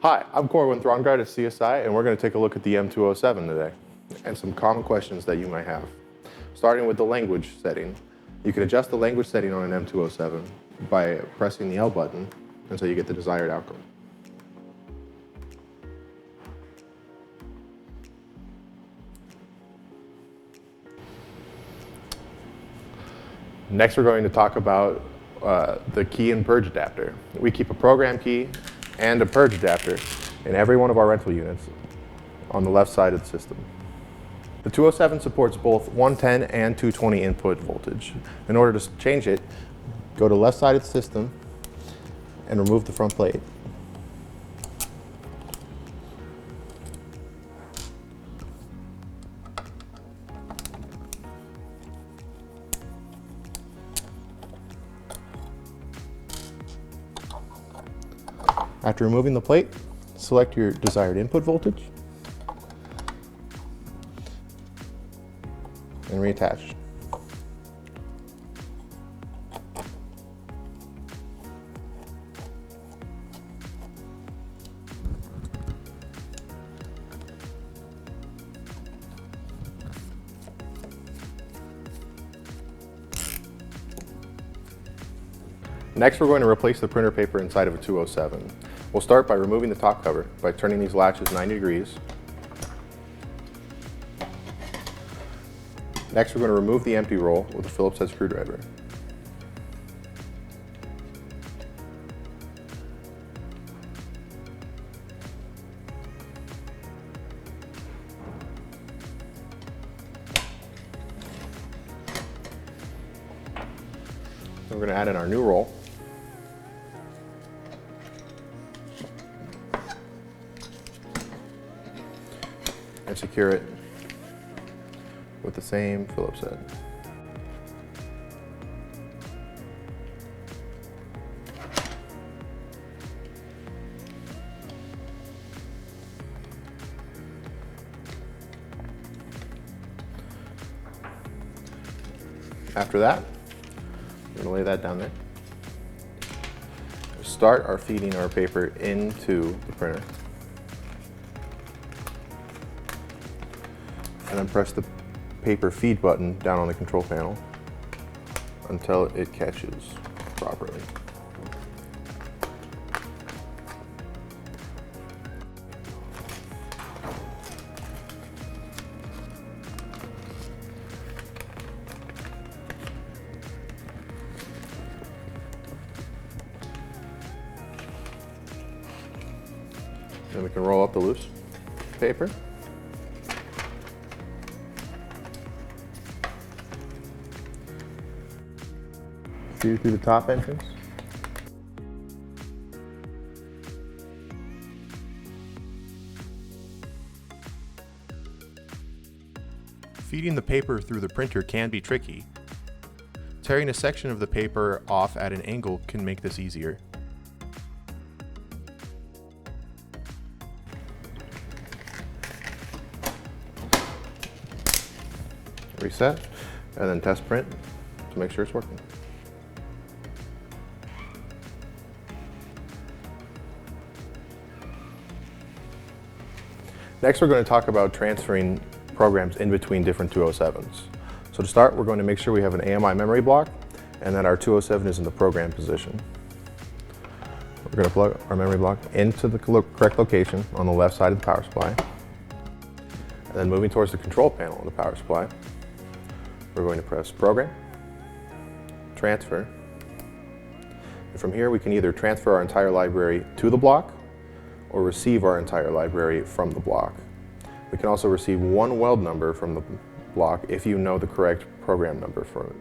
Hi, I'm Corwin, Throng Guard at CSI, and we're going to take a look at the M207 today and some common questions that you might have. Starting with the language setting. You can adjust the language setting on an M207 by pressing the L button until you get the desired outcome. Next, we're going to talk about the key and purge adapter. We keep a program key and a purge adapter in every one of our rental units on the left side of the system. The 207 supports both 110 and 220 input voltage. In order to change it, go to left side of the system and remove the front plate. After removing the plate, select your desired input voltage and reattach. Next, we're going to replace the printer paper inside of a 207. We'll start by removing the top cover by turning these latches 90 degrees. Next, we're going to remove the empty roll with a Phillips head screwdriver. We're going to add in our new roll. And secure it with the same Phillips head. After that, we're going to lay that down there. Start our feeding our paper into the printer. And then press the paper feed button down on the control panel until it catches properly. Then we can roll up the loose paper. Feed it through the top entrance. Feeding the paper through the printer can be tricky. Tearing a section of the paper off at an angle can make this easier. Reset, and then test print to make sure it's working. Next, we're going to talk about transferring programs in between different 207s. So to start, we're going to make sure we have an AMI memory block and that our 207 is in the program position. We're going to plug our memory block into the correct location on the left side of the power supply. And then moving towards the control panel of the power supply, we're going to press Program, Transfer. And from here, we can either transfer our entire library to the block or receive our entire library from the block. We can also receive one weld number from the block if you know the correct program number for